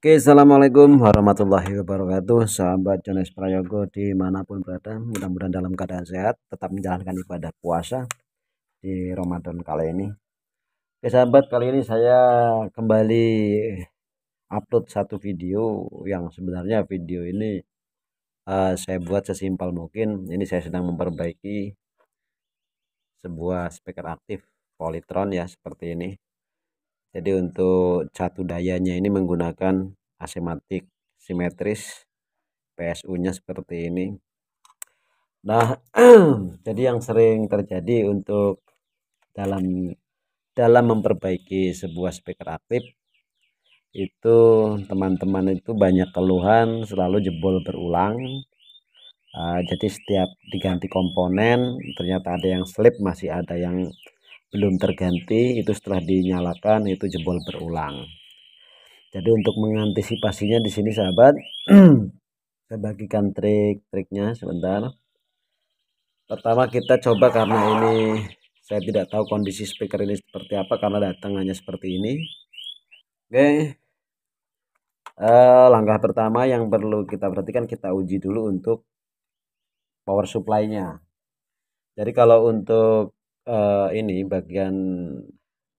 Oke, assalamualaikum warahmatullahi wabarakatuh, sahabat Jones Prayogo dimanapun berada. Mudah-mudahan dalam keadaan sehat, tetap menjalankan ibadah puasa di Ramadan kali ini. Oke, sahabat, kali ini saya kembali upload satu video yang sebenarnya video ini saya buat sesimpel mungkin. Ini saya sedang memperbaiki sebuah speaker aktif Polytron ya, seperti ini. Jadi untuk catu dayanya ini menggunakan asematik simetris, PSU-nya seperti ini. Nah, jadi yang sering terjadi untuk dalam memperbaiki sebuah speaker aktif itu teman-teman itu banyak keluhan selalu jebol berulang. Jadi setiap diganti komponen ternyata ada yang slip, masih ada yang belum terganti, itu setelah dinyalakan itu jebol berulang. Jadi untuk mengantisipasinya di sini sahabat, saya bagikan trik-triknya sebentar. Pertama kita coba, karena ini saya tidak tahu kondisi speaker ini seperti apa karena datang hanya seperti ini. Oke, langkah pertama yang perlu kita perhatikan, kita uji dulu untuk power supply-nya. Jadi kalau untuk ini bagian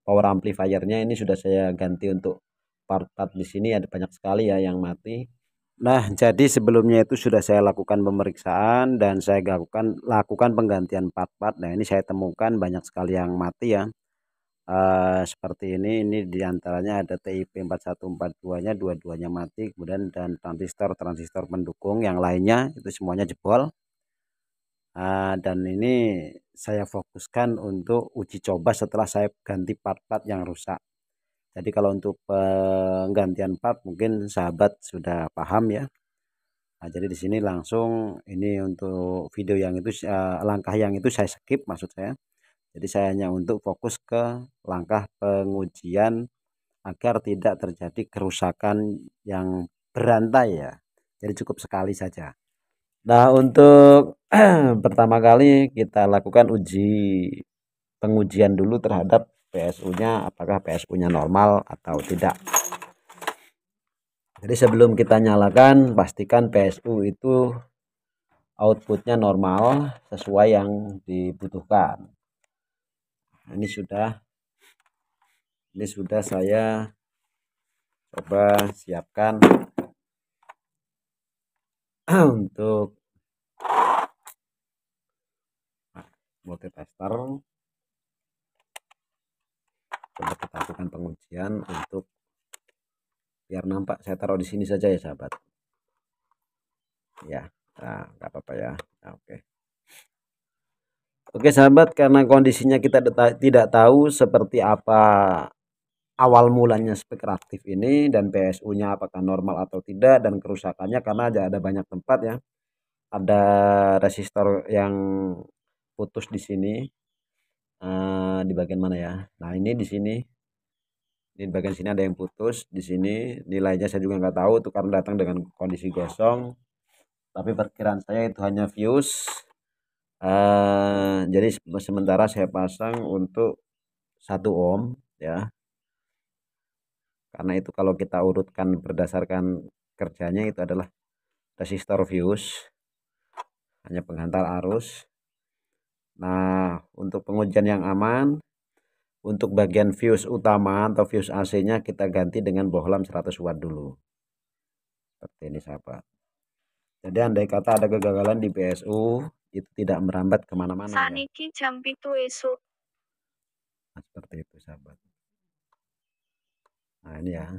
power amplifier-nya ini sudah saya ganti untuk part-part di sini, ada banyak sekali ya yang mati. Nah, jadi sebelumnya itu sudah saya lakukan pemeriksaan dan saya lakukan penggantian part-part. Nah, ini saya temukan banyak sekali yang mati ya. Seperti ini diantaranya ada TIP 4142-nya, dua-duanya mati, kemudian dan transistor pendukung yang lainnya itu semuanya jebol. Dan ini saya fokuskan untuk uji coba setelah saya ganti part-part yang rusak. Jadi kalau untuk penggantian part mungkin sahabat sudah paham ya. Nah, jadi di sini langsung ini untuk video yang itu langkah yang itu saya skip, maksud saya. Jadi saya hanya untuk fokus ke langkah pengujian agar tidak terjadi kerusakan yang berantai ya. Jadi cukup sekali saja. Nah, untuk pertama kali kita lakukan pengujian dulu terhadap PSU-nya, apakah PSU-nya normal atau tidak. Jadi sebelum kita nyalakan, pastikan PSU itu outputnya normal sesuai yang dibutuhkan. Ini sudah saya coba siapkan untuk multitester. Coba kita lakukan pengujian untuk biar nampak. Saya taruh di sini saja ya sahabat ya. Nah, nggak apa-apa ya. Nah, oke sahabat, karena kondisinya kita tidak tahu seperti apa awal mulanya speaker aktif ini dan PSU-nya apakah normal atau tidak, dan kerusakannya karena ada banyak tempat ya. Ada resistor yang putus di sini, di bagian mana ya. Nah, ini di sini, di bagian sini ada yang putus. Di sini nilainya saya juga nggak tahu itu karena datang dengan kondisi gosong, tapi perkiraan saya itu hanya fuse. Jadi sementara saya pasang untuk 1 ohm ya, karena itu kalau kita urutkan berdasarkan kerjanya itu adalah resistor fuse, hanya penghantar arus. Nah, untuk pengujian yang aman, untuk bagian fuse utama atau fuse AC-nya kita ganti dengan bohlam 100 watt dulu. Seperti ini sahabat. Jadi andai kata ada kegagalan di PSU, itu tidak merambat kemana-mana ya. Nah, seperti itu sahabat. Nah, ini ya.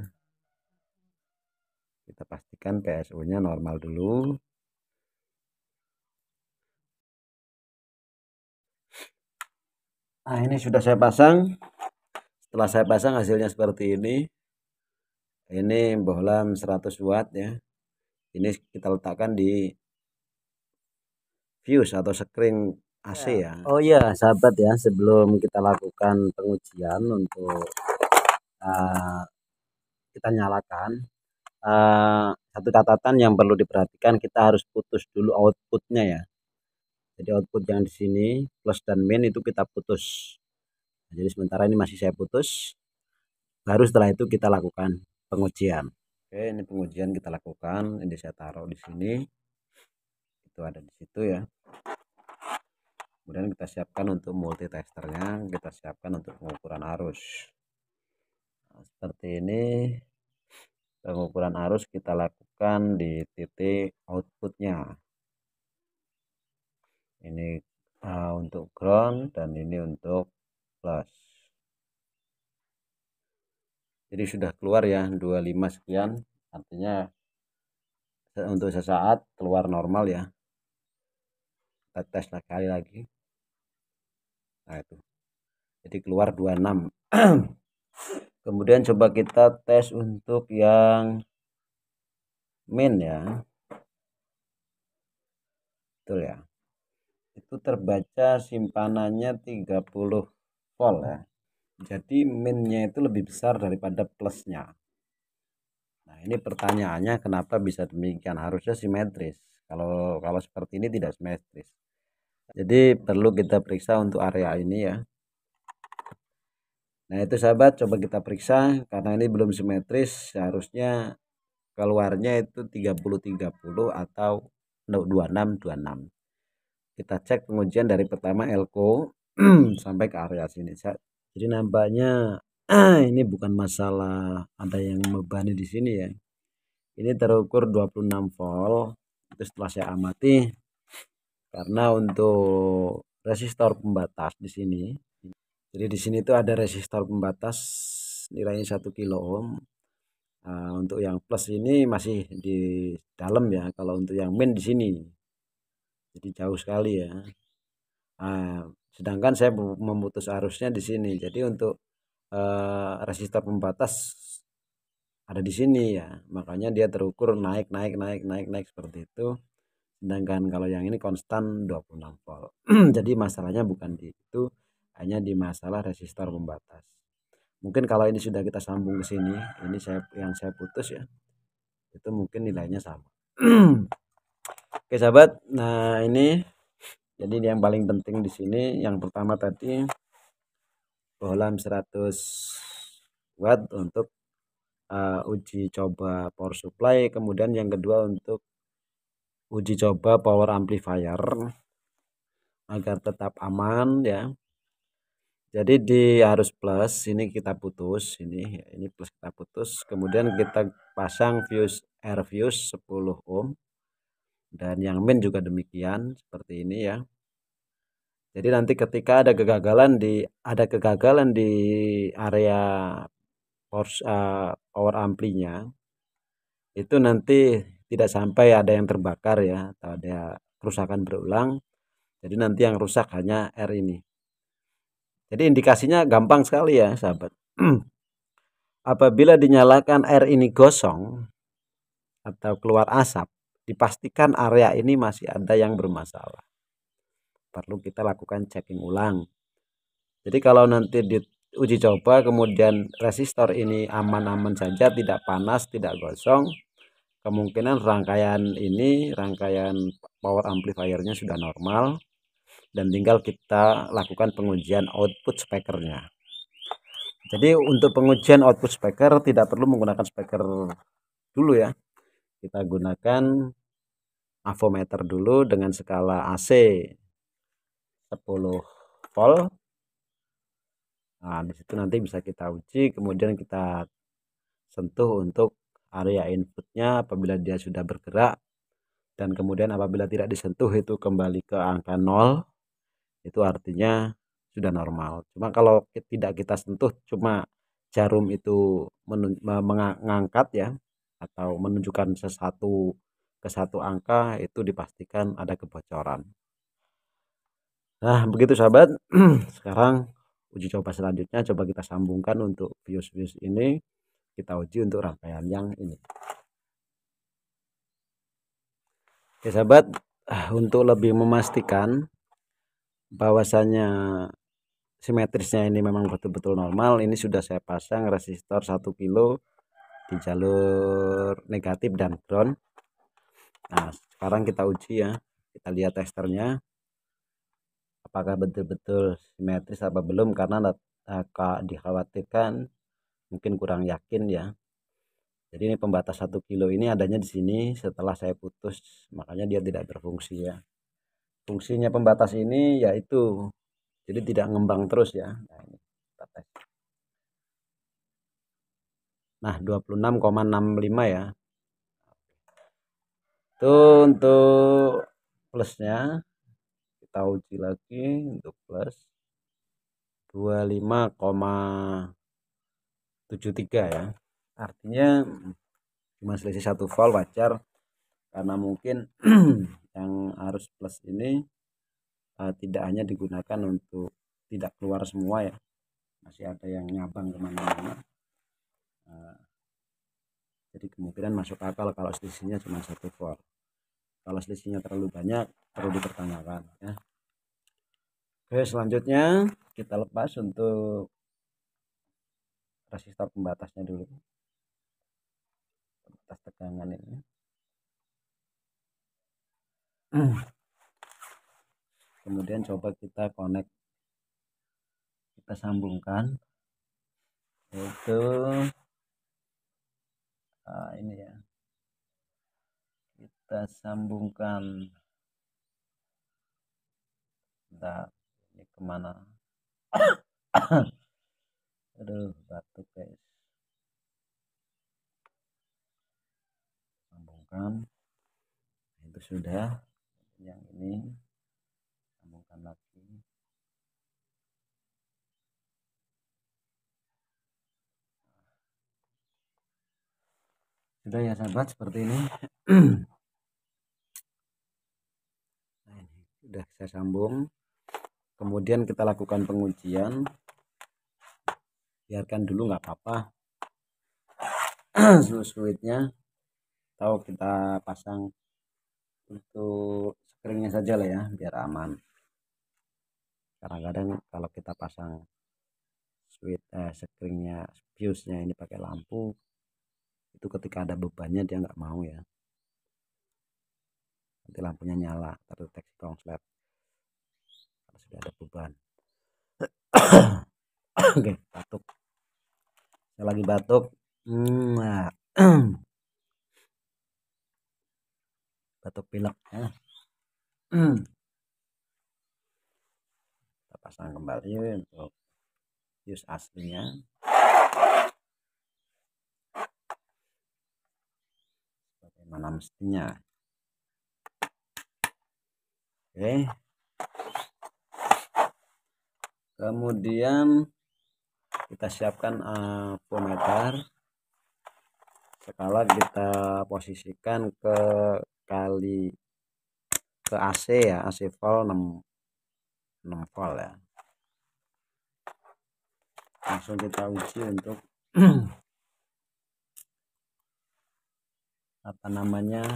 Kita pastikan PSU-nya normal dulu. Nah, ini sudah saya pasang. Setelah saya pasang hasilnya seperti ini. Ini bohlam 100 watt ya. Ini kita letakkan di fuse atau skring AC ya. Oh iya sahabat ya, sebelum kita lakukan pengujian untuk kita nyalakan, satu catatan yang perlu diperhatikan, kita harus putus dulu outputnya ya. Jadi output yang di sini plus dan min itu kita putus. Jadi sementara ini masih saya putus. Baru setelah itu kita lakukan pengujian. Oke, ini pengujian kita lakukan. Ini saya taruh di sini, itu ada di situ ya. Kemudian kita siapkan untuk multitesternya, kita siapkan untuk pengukuran arus. Nah, seperti ini pengukuran arus kita lakukan di titik outputnya. Ini untuk ground dan ini untuk plus. Jadi sudah keluar ya 25 sekian, artinya untuk sesaat keluar normal ya. Kita tes sekali lagi. Nah itu, jadi keluar 26. Kemudian coba kita tes untuk yang min ya, betul ya, itu terbaca simpanannya 30 volt ya. Jadi minnya itu lebih besar daripada plusnya. Nah ini pertanyaannya, kenapa bisa demikian? Harusnya simetris. Kalau seperti ini tidak simetris. Jadi perlu kita periksa untuk area ini ya. Nah itu sahabat, coba kita periksa, karena ini belum simetris. Seharusnya keluarnya itu 30-30 atau 26-26. Kita cek pengujian dari pertama elko sampai ke area sini. Jadi nampaknya ini bukan masalah ada yang membebani di sini ya. Ini terukur 26 volt. Itu setelah saya amati, karena untuk resistor pembatas di sini. Jadi di sini tuh ada resistor pembatas nilainya 1 kilo ohm. Nah, untuk yang plus ini masih di dalam ya. Kalau untuk yang min di sini, jadi jauh sekali ya. Nah, sedangkan saya memutus arusnya di sini. Jadi untuk resistor pembatas ada di sini ya. Makanya dia terukur naik seperti itu. Sedangkan kalau yang ini konstan 26 volt. Jadi masalahnya bukan di itu, hanya di masalah resistor pembatas. Mungkin kalau ini sudah kita sambung ke sini, ini yang saya putus ya, itu mungkin nilainya sama. Oke sahabat, nah ini jadi yang paling penting di sini, yang pertama tadi bohlam 100 watt untuk uji coba power supply. Kemudian yang kedua untuk uji coba power amplifier agar tetap aman ya. Jadi di arus plus ini kita putus, ini plus kita putus, kemudian kita pasang fuse air fuse 10 ohm, dan yang min juga demikian seperti ini ya. Jadi nanti ketika ada kegagalan di area power amplinya, itu nanti tidak sampai ada yang terbakar ya, atau ada kerusakan berulang. Jadi nanti yang rusak hanya R ini. Jadi indikasinya gampang sekali ya sahabat. Apabila dinyalakan R ini gosong atau keluar asap, dipastikan area ini masih ada yang bermasalah. Perlu kita lakukan checking ulang. Jadi kalau nanti diuji coba kemudian resistor ini aman-aman saja, tidak panas, tidak gosong, kemungkinan rangkaian power amplifiernya sudah normal, dan tinggal kita lakukan pengujian output speakernya. Jadi untuk pengujian output speaker tidak perlu menggunakan speaker dulu ya. Kita gunakan avometer dulu dengan skala AC 10 volt. Nah, disitu nanti bisa kita uji, kemudian kita sentuh untuk area inputnya. Apabila dia sudah bergerak, dan kemudian apabila tidak disentuh itu kembali ke angka 0, itu artinya sudah normal. Cuma kalau tidak kita sentuh, cuma jarum itu mengangkat ya, atau menunjukkan sesuatu ke satu angka, itu dipastikan ada kebocoran. Nah begitu sahabat. Sekarang uji coba selanjutnya, coba kita sambungkan untuk fuse ini, kita uji untuk rangkaian yang ini. Oke sahabat, untuk lebih memastikan bahwasanya simetrisnya ini memang betul-betul normal, ini sudah saya pasang resistor 1 kilo di jalur negatif dan ground. Nah sekarang kita uji ya, kita lihat testernya apakah betul-betul simetris apa belum, karena dikhawatirkan mungkin kurang yakin ya. Jadi ini pembatas 1 kilo ini adanya di sini setelah saya putus, makanya dia tidak berfungsi ya. Fungsinya pembatas ini yaitu jadi tidak ngembang terus ya. Nah, ini kita tes. Nah, 26,65 ya. Itu untuk plusnya. Kita uji lagi untuk plus 25,73 ya. Artinya cuma selisih 1 volt, wajar karena mungkin yang arus plus ini tidak hanya digunakan untuk tidak keluar semua ya, masih ada yang nyabang kemana-mana. Jadi kemungkinan masuk akal kalau selisihnya cuma 1 volt. Kalau selisihnya terlalu banyak perlu dipertanyakan ya. Oke, selanjutnya kita lepas untuk resistor pembatasnya dulu, pembatas tegangan ini. Kemudian coba kita connect, kita sambungkan, yaitu ini ya, kita sambungkan. Nah, ini kemana? Aduh, batuk guys. Sambungkan, itu sudah. Yang ini sambungkan lagi. Sudah ya sahabat, seperti ini. Nah, ini sudah saya sambung. Kemudian kita lakukan pengujian. Biarkan dulu nggak apa-apa. Switchnya atau kita pasang untuk screennya saja lah ya, biar aman. Kadang-kadang kalau kita pasang screennya, fuse-nya ini pakai lampu, itu ketika ada bebannya dia nggak mau ya, nanti lampunya nyala terdeteksi konslet kalau sudah ada beban. Oke, batuk, saya lagi batuk. Nah, batuk pilek ya. Kita pasang kembali untuk fuse aslinya. Bagaimana mestinya. Oke. Kemudian kita siapkan voltmeter. Skala kita posisikan ke AC ya, AC volt 6 volt ya. Langsung kita uji untuk apa namanya,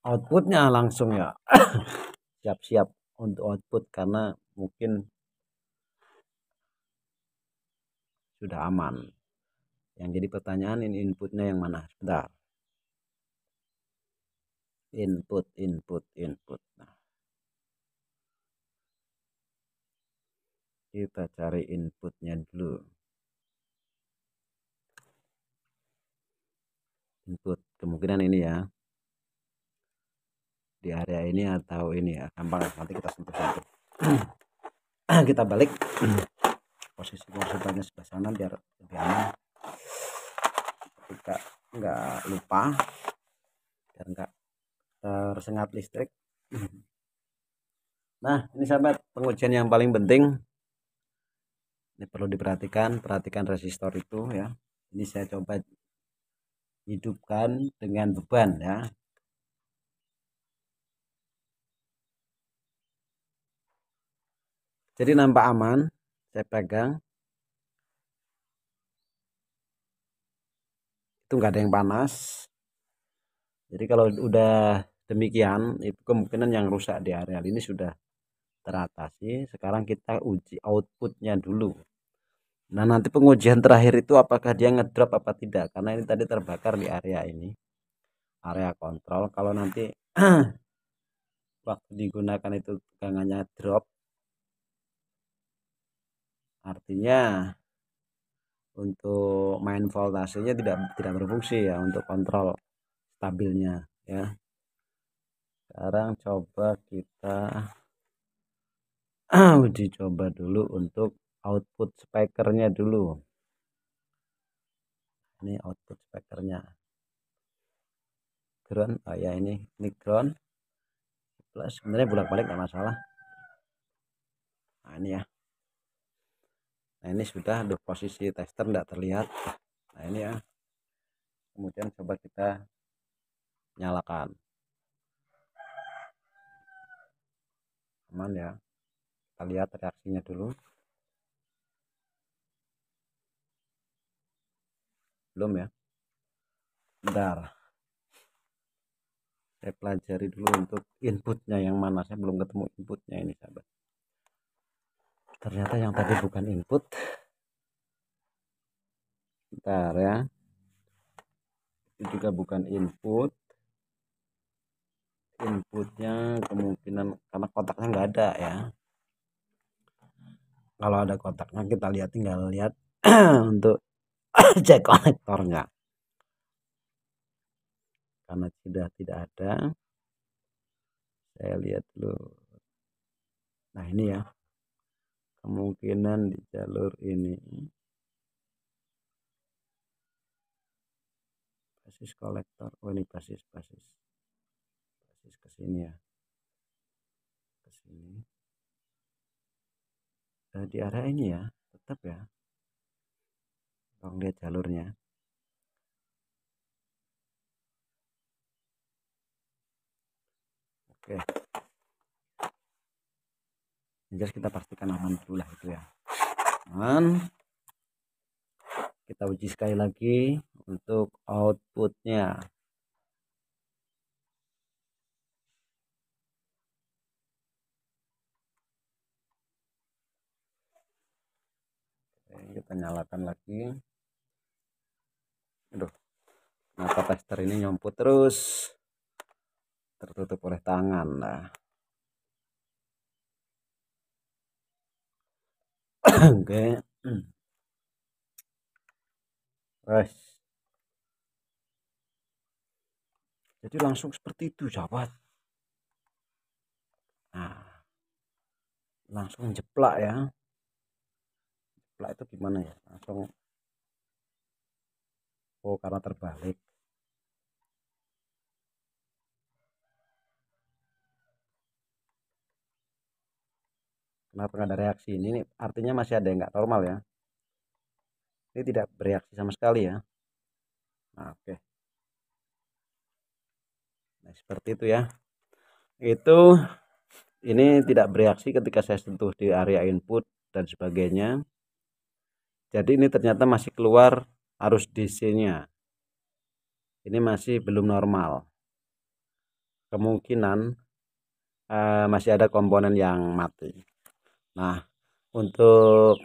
outputnya langsung ya. Siap-siap untuk output karena mungkin sudah aman. Yang jadi pertanyaan, ini inputnya yang mana? Sebentar. Input. Nah, kita cari inputnya dulu. Input kemungkinan ini ya, di area ini atau ini ya, gampang nanti kita sentuh-sentuh. Kita balik posisi voltanya sebelah sana biar lebih aman, kita nggak lupa, biar nggak tersengat listrik. Nah, ini sahabat, pengujian yang paling penting ini perlu perhatikan resistor itu ya. Ini saya coba hidupkan dengan beban ya. Jadi nampak aman, saya pegang itu nggak ada yang panas. Jadi kalau udah demikian, itu kemungkinan yang rusak di areal ini sudah teratasi. Sekarang kita uji outputnya dulu. Nah, nanti pengujian terakhir itu apakah dia ngedrop apa tidak, karena ini tadi terbakar di area ini, area kontrol. Kalau nanti waktu digunakan itu tegangannya drop, artinya untuk main voltasenya tidak berfungsi ya untuk kontrol stabilnya ya. Sekarang coba kita uji coba dulu untuk output speakernya dulu. Ini output speakernya ground. Oh ya, ini ground plus, sebenarnya bolak-balik nggak masalah. Nah ini ya, nah ini sudah di posisi tester tidak terlihat. Nah ini ya, kemudian coba kita nyalakan, aman ya, kita lihat reaksinya dulu. Belum ya, bentar, saya pelajari dulu untuk inputnya yang mana. Saya belum ketemu inputnya ini sahabat, ternyata yang tadi bukan input. Bentar ya, itu juga bukan inputnya kemungkinan karena kotaknya nggak ada ya. Kalau ada kotaknya kita lihat, tinggal lihat untuk cek konektornya. Karena sudah tidak ada, saya lihat dulu. Nah ini ya, kemungkinan di jalur ini basis kolektor. Oh ini basis ke sini ya, ke sini. Nah, di area ini ya, tetap ya. Tolong lihat jalurnya. Oke. Jadi kita pastikan aman dulu lah itu ya. Aman. Kita uji sekali lagi untuk outputnya. Oke, kita nyalakan lagi. Aduh, kenapa tester ini nyomput terus, tertutup oleh tangan. Nah oke. Guys, jadi langsung seperti itu sahabat. Nah, langsung jeplak ya. Jeplak itu gimana ya, langsung, oh karena terbalik. Kenapa nggak ada reaksi? Ini artinya masih ada yang nggak normal ya. Ini tidak bereaksi sama sekali ya. Nah, oke. Nah seperti itu ya. Itu ini tidak bereaksi ketika saya sentuh di area input dan sebagainya. Jadi ini ternyata masih keluar arus DC-nya. Ini masih belum normal. Kemungkinan masih ada komponen yang mati. Nah,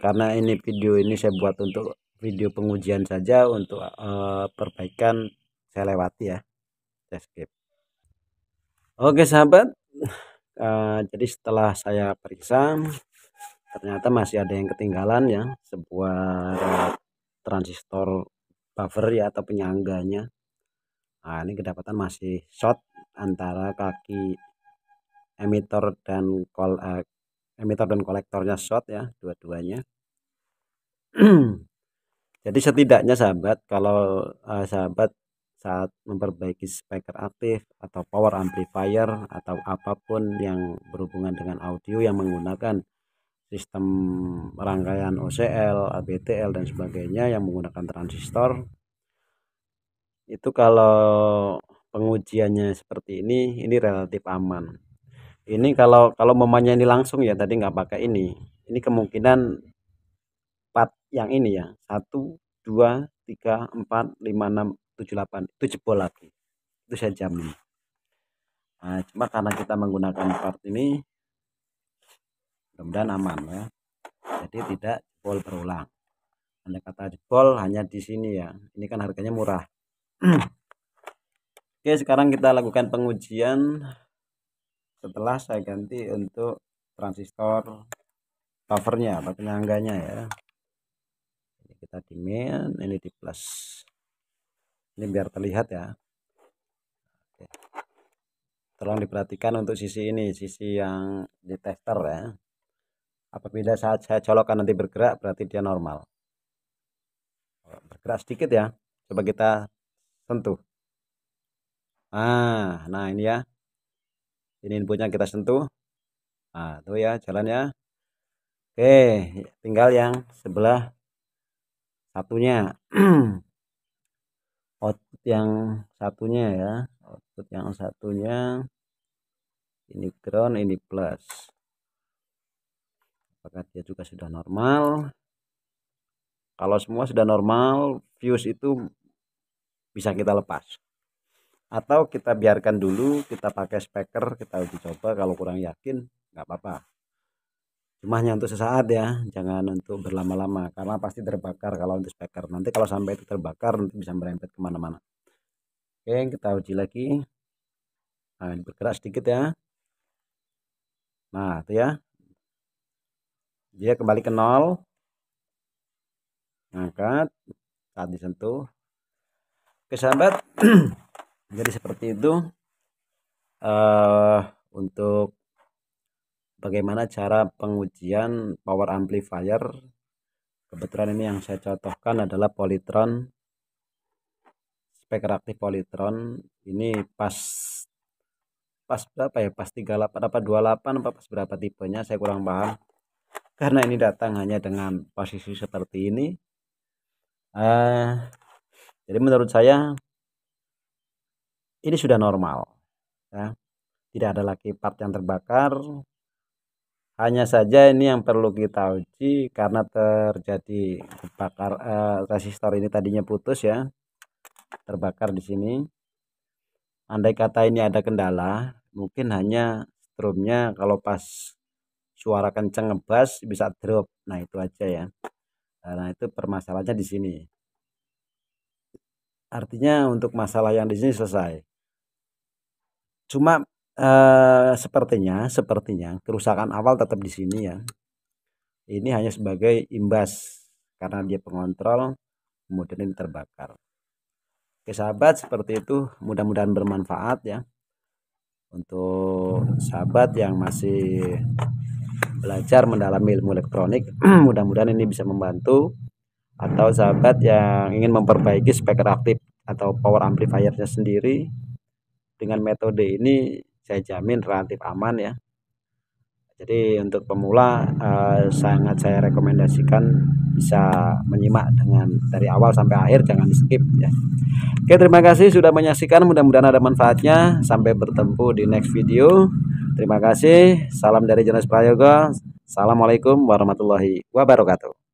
karena ini video ini saya buat untuk video pengujian saja, untuk perbaikan saya lewati ya, saya skip. Oke sahabat, jadi setelah saya periksa ternyata masih ada yang ketinggalan ya, sebuah transistor buffer ya atau penyangganya. Nah ini kedapatan masih short antara kaki emitor dan kolektornya short ya, dua-duanya. Jadi setidaknya sahabat, kalau sahabat saat memperbaiki speaker aktif atau power amplifier atau apapun yang berhubungan dengan audio yang menggunakan sistem rangkaian OCL, ABTL dan sebagainya yang menggunakan transistor, itu kalau pengujiannya seperti ini relatif aman. Ini kalau memangnya ini langsung ya, tadi nggak pakai ini kemungkinan part yang ini ya, 1 2 3 4 5 6 7 8 itu jebol lagi, itu saya jamin. Nah cuma karena kita menggunakan part ini, mudah-mudahan aman ya, jadi tidak jebol berulang. Andai kata jebol hanya di sini ya, ini kan harganya murah. Oke, sekarang kita lakukan pengujian setelah saya ganti untuk transistor buffernya atau penyangganya ya. kita di min, ini di plus. Ini biar terlihat ya. Oke. Tolong diperhatikan untuk sisi ini, sisi yang di tester ya. Apabila saat saya colokkan nanti bergerak, berarti dia normal. Bergerak sedikit ya, coba kita sentuh. Nah ini ya, ini inputnya kita sentuh. Nah itu ya jalannya. Oke, tinggal yang sebelah satunya. Output yang satunya ya, output yang satunya ini ground, ini plus. Apakah dia juga sudah normal? Kalau semua sudah normal, fuse itu bisa kita lepas, atau kita biarkan dulu, kita pakai speaker, kita uji coba. Kalau kurang yakin nggak apa-apa, cuma hanya untuk sesaat ya, jangan untuk berlama-lama karena pasti terbakar kalau untuk speaker. Nanti kalau sampai itu terbakar nanti bisa merembet kemana-mana. Oke, kita uji lagi. Nah, bergerak sedikit ya. Nah itu ya, dia kembali ke nol, angkat saat disentuh. Oke sahabat, jadi seperti itu untuk bagaimana cara pengujian power amplifier. Kebetulan ini yang saya contohkan adalah Polytron, speaker aktif Polytron. Ini pas berapa ya, pas 38 apa 28 apa pas berapa tipenya, saya kurang paham karena ini datang hanya dengan posisi seperti ini. Jadi menurut saya ini sudah normal ya, tidak ada lagi part yang terbakar. Hanya saja ini yang perlu kita uji karena terjadi kebakar, resistor ini tadinya putus ya, terbakar di sini. Andai kata ini ada kendala, mungkin hanya strumnya kalau pas suara kenceng ngebas bisa drop. Nah itu aja ya. Nah itu permasalahannya di sini. Artinya untuk masalah yang di sini selesai. Cuma sepertinya kerusakan awal tetap di sini ya. Ini hanya sebagai imbas karena dia pengontrol, kemudian ini terbakar. Oke sahabat, seperti itu. Mudah-mudahan bermanfaat ya untuk sahabat yang masih belajar mendalami ilmu elektronik. Mudah-mudahan ini bisa membantu. Atau sahabat yang ingin memperbaiki speaker aktif atau power amplifiernya sendiri, dengan metode ini saya jamin relatif aman ya. Jadi untuk pemula sangat saya rekomendasikan bisa menyimak dengan dari awal sampai akhir, jangan di skip ya. Oke, terima kasih sudah menyaksikan, mudah-mudahan ada manfaatnya. Sampai bertemu di next video. Terima kasih. Salam dari Jonas Prayoga. Assalamualaikum warahmatullahi wabarakatuh.